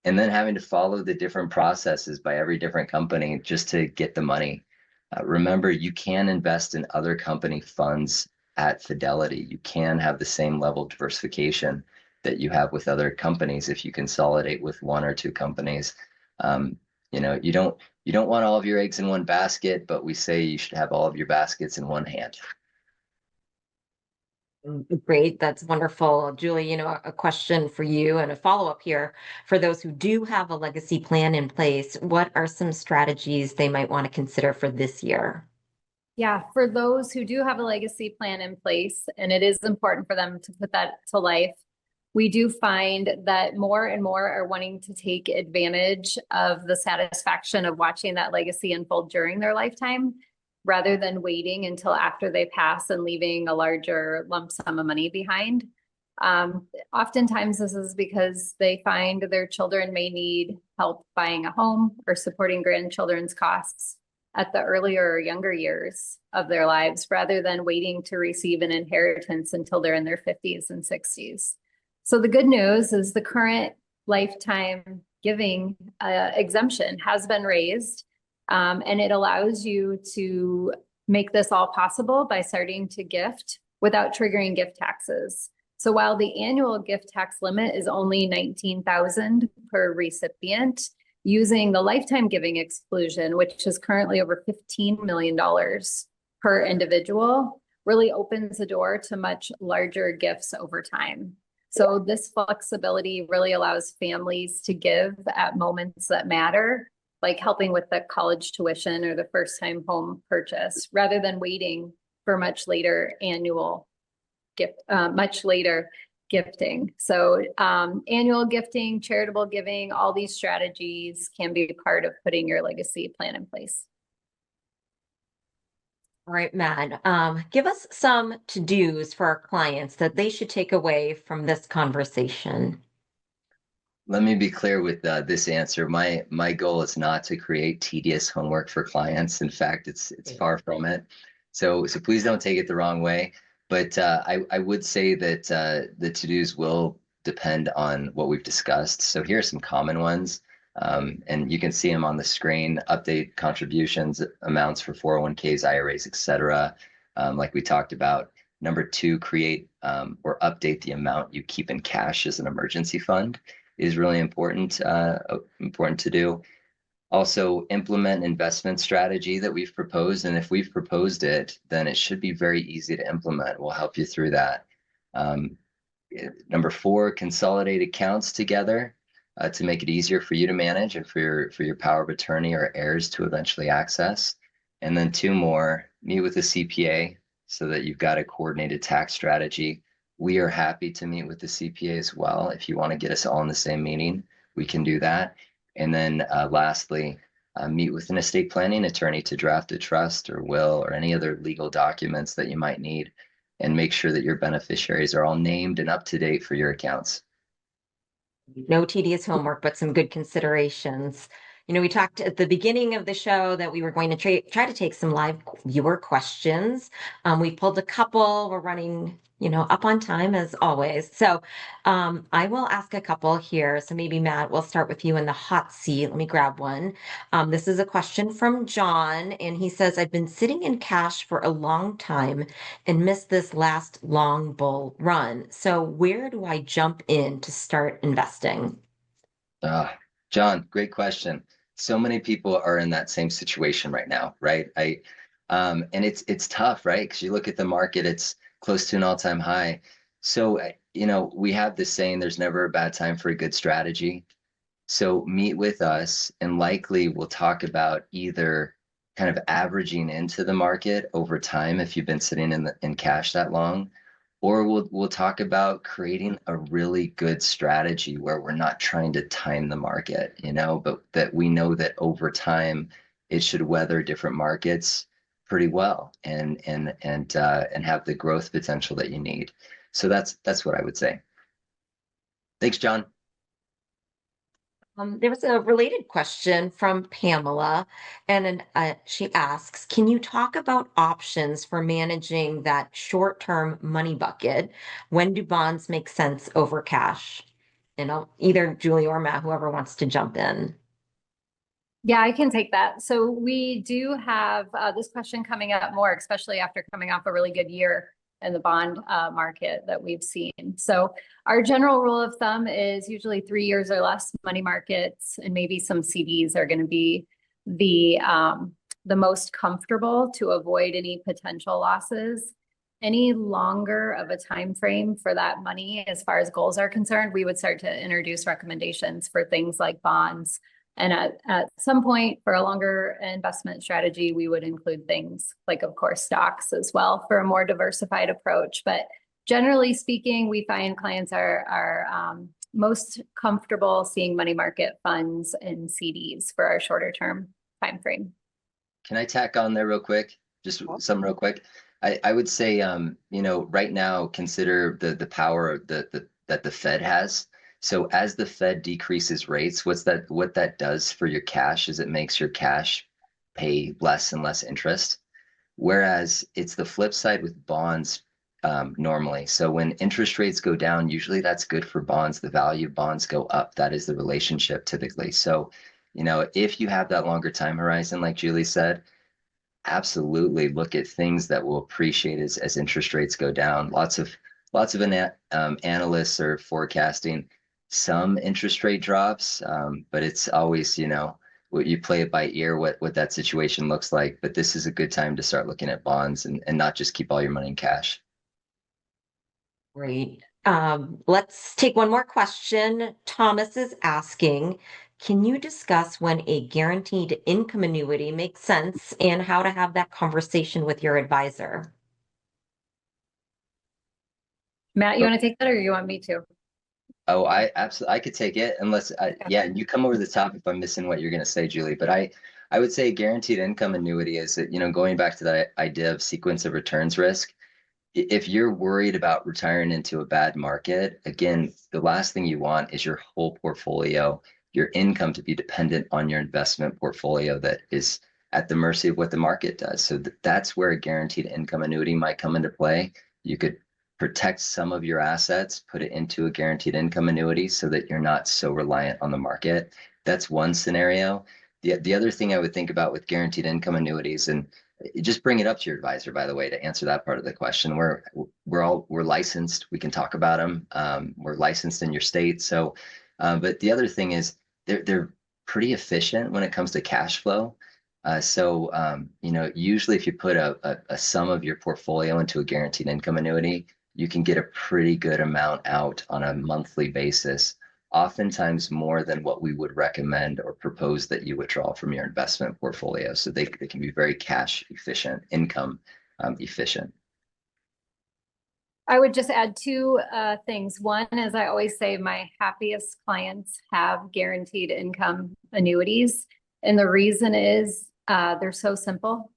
And then having to follow the different processes by every different company just to get the money. Remember, you can invest in other company funds at Fidelity. You can have the same level of diversification that you have with other companies if you consolidate with 1 or 2 companies. You don't want all of your eggs in one basket, but we say you should have all of your baskets in one hand. Great. That's wonderful. Julie, a question for you and a follow-up here. For those who do have a legacy plan in place, what are some strategies they might want to consider for this year? Yeah, for those who do have a legacy plan in place, and it is important for them to put that to life, we do find that more and more are wanting to take advantage of the satisfaction of watching that legacy unfold during their lifetime, rather than waiting until after they pass and leaving a larger lump sum of money behind. Oftentimes this is because they find their children may need help buying a home or supporting grandchildren's costs at the earlier or younger years of their lives, rather than waiting to receive an inheritance until they're in their 50s and 60s. So the good news is the current lifetime giving exemption has been raised. And it allows you to make this all possible by starting to gift without triggering gift taxes. So while the annual gift tax limit is only $19,000 per recipient, using the lifetime giving exclusion, which is currently over $15 million per individual, really opens the door to much larger gifts over time. So this flexibility really allows families to give at moments that matter, like helping with the college tuition or the first time home purchase, rather than waiting for much later annual much later gifting. So annual gifting, charitable giving, all these strategies can be part of putting your legacy plan in place. All right, Matt, give us some to-dos for our clients that they should take away from this conversation. Let me be clear with this answer. My goal is not to create tedious homework for clients. In fact, it's far from it. So please don't take it the wrong way. But I would say that the to-dos will depend on what we've discussed. So here are some common ones, and you can see them on the screen. Update contributions amounts for 401ks, IRAs, etc. Like we talked about. Number 2, create or update the amount you keep in cash as an emergency fund is really important to do. Also, implement investment strategy that we've proposed, and if we've proposed it, then it should be very easy to implement. We'll help you through that. Number 4, consolidate accounts together to make it easier for you to manage and for your power of attorney or heirs to eventually access. And then 2 more, meet with a CPA so that you've got a coordinated tax strategy. We are happy to meet with the CPA as well. If you want to get us all in the same meeting, we can do that. And then lastly, meet with an estate planning attorney to draft a trust or will or any other legal documents that you might need, and make sure that your beneficiaries are all named and up to date for your accounts. No tedious homework, but some good considerations. We talked at the beginning of the show that we were going to try to take some live viewer questions. We pulled a couple. We're running, up on time as always. So I will ask a couple here. So maybe Matt, we'll start with you in the hot seat. Let me grab one. This is a question from John, and he says, I've been sitting in cash for a long time and missed this last long bull run. So where do I jump in to start investing? John, great question. So many people are in that same situation right now, right? And it's tough, right? Because you look at the market, it's close to an all-time high. So, we have this saying, there's never a bad time for a good strategy. So meet with us, and likely we'll talk about either kind of averaging into the market over time if you've been sitting in cash that long, or we'll talk about creating a really good strategy where we're not trying to time the market, but that we know that over time it should weather different markets pretty well and have the growth potential that you need. So that's what I would say. Thanks, John. There was a related question from Pamela, and she asks, can you talk about options for managing that short-term money bucket? When do bonds make sense over cash? Either Julie or Matt, whoever wants to jump in. Yeah, I can take that. So we do have this question coming up more, especially after coming off a really good year in the bond market that we've seen. So our general rule of thumb is usually 3 years or less. Money markets and maybe some CDs are going to be the most comfortable to avoid any potential losses. Any longer of a time frame for that money, as far as goals are concerned, we would start to introduce recommendations for things like bonds. And at some point, for a longer investment strategy, we would include things like, of course, stocks as well for a more diversified approach. But generally speaking, we find clients are most comfortable seeing money market funds and CDs for our shorter term time frame. Can I tack on there real quick? Just something real quick. I would say, right now, consider the power that the Fed has. So as the Fed decreases rates, what that does for your cash is it makes your cash pay less and less interest. Whereas it's the flip side with bonds normally. So when interest rates go down, usually that's good for bonds. The value of bonds go up. That is the relationship typically. So, if you have that longer time horizon, like Julie said, absolutely look at things that will appreciate as interest rates go down. Lots of analysts are forecasting some interest rate drops, but it's always, what you play it by ear, what that situation looks like. But this is a good time to start looking at bonds and not just keep all your money in cash. Great. Let's take one more question. Thomas is asking, can you discuss when a guaranteed income annuity makes sense and how to have that conversation with your advisor? Matt, you want to take that or you want me to? Oh, I absolutely, I could take it unless, yeah, you come over the top if I'm missing what you're going to say, Julie. But I would say guaranteed income annuity is that, going back to that idea of sequence of returns risk. If you're worried about retiring into a bad market, again, the last thing you want is your whole portfolio, your income to be dependent on your investment portfolio that is at the mercy of what the market does. So that's where a guaranteed income annuity might come into play. You could protect some of your assets, put it into a guaranteed income annuity so that you're not so reliant on the market. That's one scenario. The other thing I would think about with guaranteed income annuities, and just bring it up to your advisor, by the way, to answer that part of the question. We're licensed. We can talk about them. We're licensed in your state. So, but the other thing is they're pretty efficient when it comes to cash flow. Usually if you put a sum of your portfolio into a guaranteed income annuity, you can get a pretty good amount out on a monthly basis, oftentimes more than what we would recommend or propose that you withdraw from your investment portfolio. So they can be very cash efficient, income efficient. I would just add two things. One, as I always say, my happiest clients have guaranteed income annuities. And the reason is they're so simple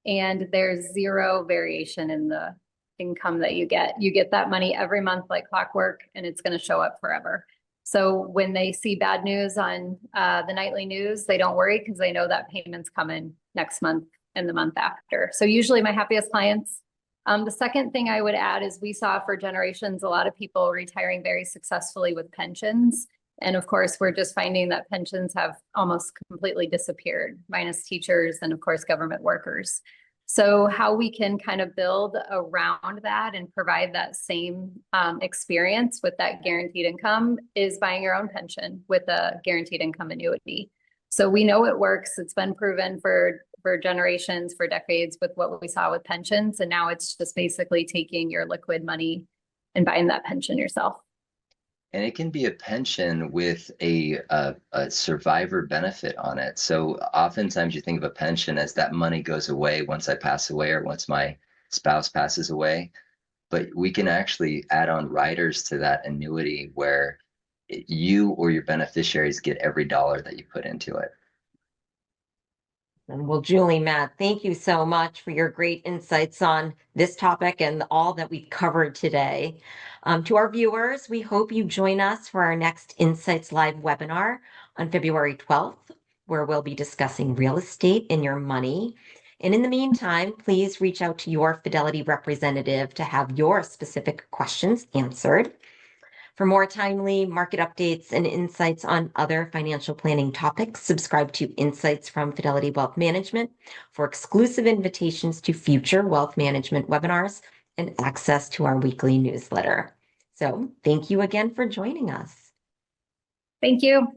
and there's zero variation in the income that you get. You get that money every month like clockwork, and it's going to show up forever. So when they see bad news on the nightly news, they don't worry because they know that payment's coming next month and the month after. So usually my happiest clients. The second thing I would add is we saw for generations, a lot of people retiring very successfully with pensions. And of course, we're just finding that pensions have almost completely disappeared, minus teachers and of course, government workers. So how we can kind of build around that and provide that same experience with that guaranteed income is buying your own pension with a guaranteed income annuity. So we know it works. It's been proven for generations, for decades with what we saw with pensions. And now it's just basically taking your liquid money and buying that pension yourself. And it can be a pension with a survivor benefit on it. So oftentimes you think of a pension as that money goes away once I pass away or once my spouse passes away. But we can actually add on riders to that annuity where you or your beneficiaries get every dollar that you put into it. Well, Julie, Matt, thank you so much for your great insights on this topic and all that we've covered today. To our viewers, we hope you join us for our next Insights Live webinar on February 12th, where we'll be discussing real estate and your money. And in the meantime, please reach out to your Fidelity representative to have your specific questions answered. For more timely market updates and insights on other financial planning topics, subscribe to Insights from Fidelity Wealth Management for exclusive invitations to future wealth management webinars and access to our weekly newsletter. So thank you again for joining us. Thank you.